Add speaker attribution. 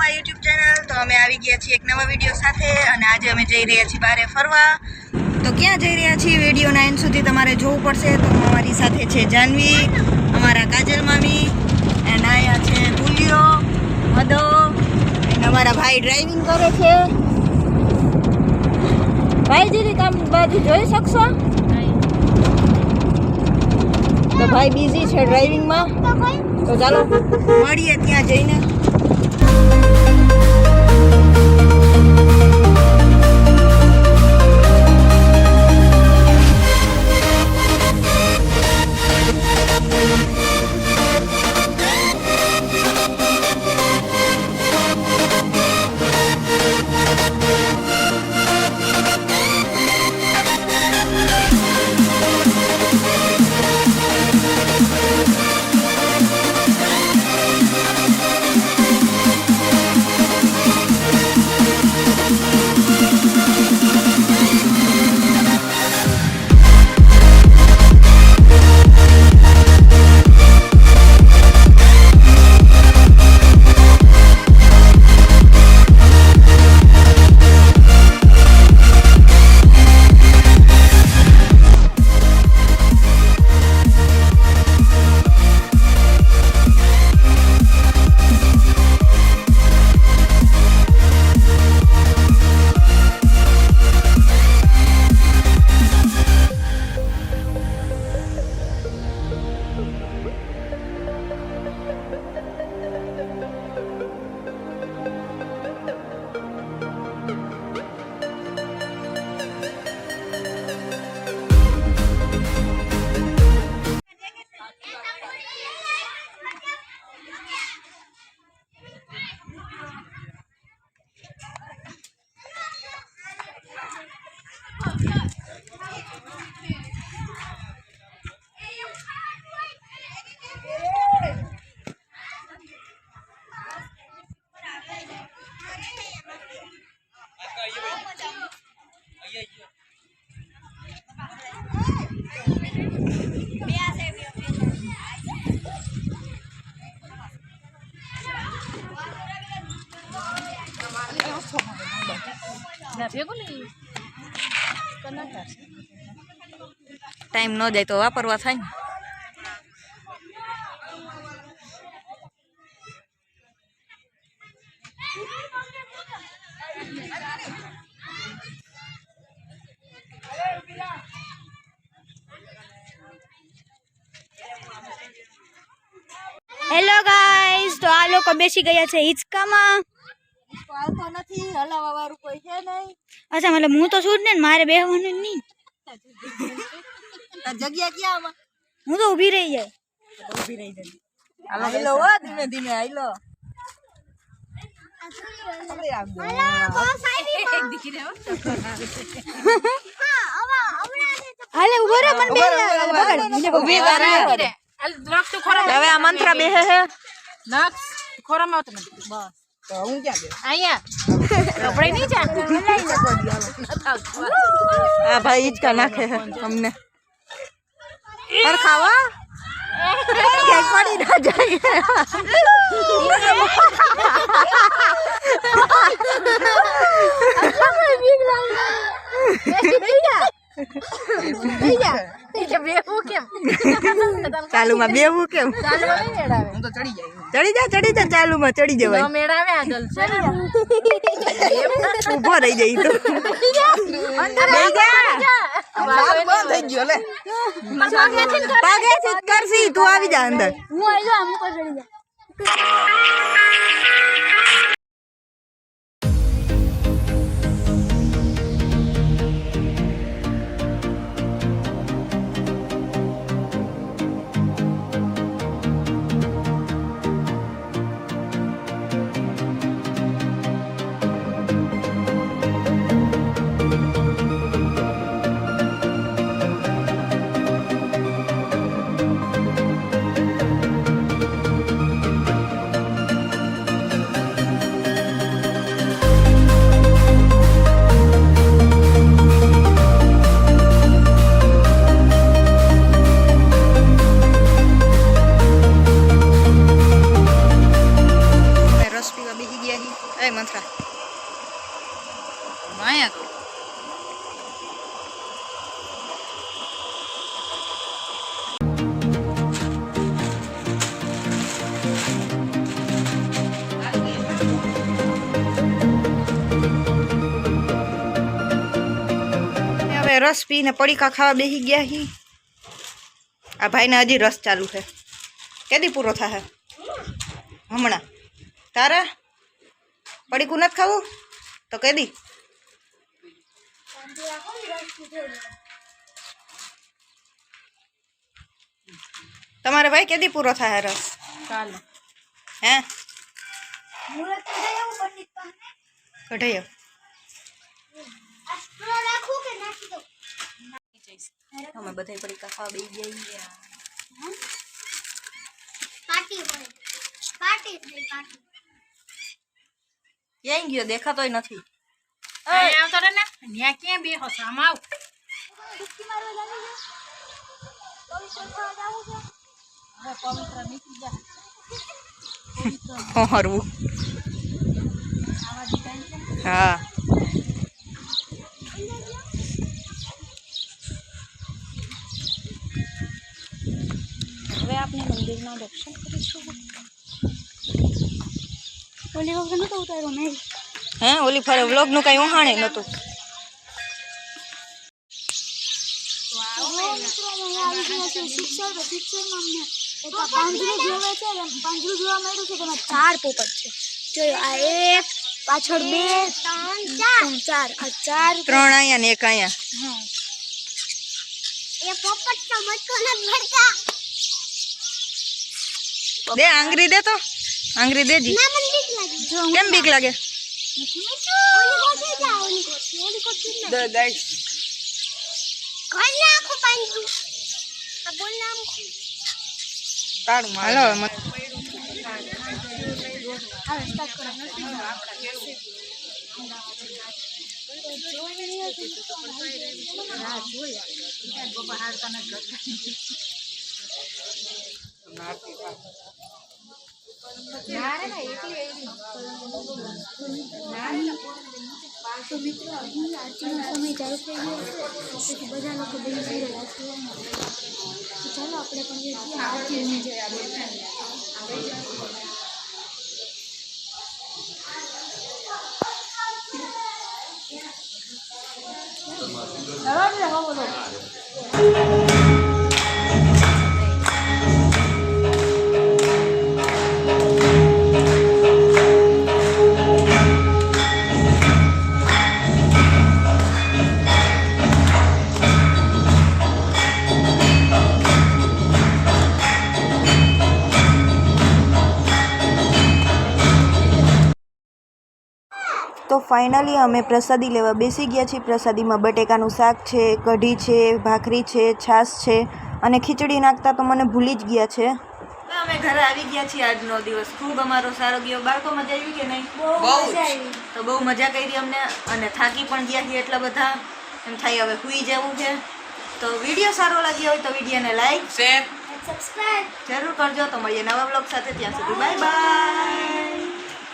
Speaker 1: My YouTube channel. તો અમે આવી ગયા છીએ એક નવા વિડીયો સાથે અને આજે અમે જઈ રહ્યા છીએ બહાર ફરવા. તો ક્યાં જઈ રહ્યા છીએ વિડીયોના એન્ડ સુધી તમારે જોવું પડશે. તો અમારી સાથે છે જાનવી, અમારા કાજલ મામી, એન્ડ અહીંયા છે ભૂલિયો, મદો, અને અમારા ભાઈ ડ્રાઇવિંગ કરે છે. ભાઈ જીરી કામ બાજુ જોઈ શકશો? તો ભાઈ બિઝી છે ડ્રાઇવિંગમાં. તો ચાલો મળીએ ત્યાં જઈને. ટાઈમ ન જાય તો વાપરવા થાય ને. હેલો ગાઈસ, તો આ લોકો બેસી ગયા છે હિંચકામાં. આવતો નથી, હલાવા વાળું કોઈ છે નહીં. અચ્છા, મતલબ હું તો છું જ ને, મારે બેહવાનું નહીં. જગ્યા ક્યાં આમાં? હું તો ઊભી રહી જાય. ઊભી રહી જાય. હાલો હો, ધીમે ધીમે હાલો. હાલે ઉભો રહે, મને બે ઊભી કરે. હવે આ મંત્ર બેહે હે નક્ષ ખોરામાં આવતો નથી. બસ તો હું ક્યાં ગયો? અહીંયા કપડે નહીં ચાલતું. આ ભાઈ ઈચકા નાખે છે અમને. પર ખાવા કે પડી ના જાય. ચાલુ માં બેવું કેમ? ચડી જા ચાલુ માં ચડી જવાય. ઉભો રહી જાય તો થઈ ગયો. લે પાગે કરશી તું આવી જા અંદર. હું આવી જા અમુક ચડી જા. રસ પીને પડીકા ખાવા બેસી ગયા હી. આ ભાઈને હજી રસ ચાલુ છે. કેદી પૂરો થશે? હમણાં. તારે પડીકું નથી ખાવું તો કેદી? તમારે ભાઈ કેદી પૂરો થાય રસ?
Speaker 2: ચાલો
Speaker 1: હે કઢાયો અમે બધા પડીકા ખાવા બેસી ગયા. ક્યાંય ગયો દેખાતોય નથી.
Speaker 2: આવતો રે ને ન્યા ક્યાં બેહો સામા આવ પવિત્ર નીકળી જા
Speaker 1: હરવું. હા
Speaker 2: હવે આપણે મંદિરના દર્શન કરીશું. ઓલી વખત નતો ઉતાર્યો મેં.
Speaker 1: હે ઓલી ફરે વ્લોગ નું કઈ ઉહાણે નતું.
Speaker 2: ચાર પોપટ છે. જોયો આ એક પાછળ 2 3 4 આ 4
Speaker 1: 3 અહીંયા ને 1 અહીંયા.
Speaker 2: હા એ પોપટ તો બચકો ન ભરતા.
Speaker 1: દે આંગળી દે તો આંગળી દેજી.
Speaker 2: ના મને બીક લાગે.
Speaker 1: કેમ બીક લાગે?
Speaker 2: ઓલી કોઠી જા ઓલી કોઠી
Speaker 1: દે ગાઈસ
Speaker 2: કોઈ ના આખો પાંજરું આ બોલ નામ
Speaker 1: તાળું માર. હાલો
Speaker 2: હવે સ્ટાર્ટ કરો. તો મિત્રો અહીં આરતીનો સમય ચાલુ થઈ ગયો છે તેથી બધા લોકો બેસી રહ્યા છે. તો ચાલો આપણે પણ જઈએ આરતીની
Speaker 1: તો ફાઇનલી અમે પ્રસાદી લેવા બેસી ગયા છીએ. પ્રસાદીમાં બટેકાનું શાક છે, કઢી છે, ભાખરી છે, છાશ છે અને ખીચડી નાખતા તો મને ભૂલી જ ગયા છે. અમે ઘરે આવી ગયા છીએ. આજનો દિવસ ખૂબ અમારો સારો ગયો. બાળકો મજા આવી કે નહીં? બહુ તો બહુ મજા કરી અમને અને થાકી પણ ગયા છીએ એટલા બધા. એમ થાય હવે સૂઈ જવું છે. તો વિડીયો સારો લાગ્યો હોય તો વિડીયોને લાઈક, શેર,
Speaker 2: સબસ્ક્રાઇબ
Speaker 1: જરૂર કરજો. તો મળીએ નવા બ્લોગ સાથે. ત્યાં સુધી બાય બાય.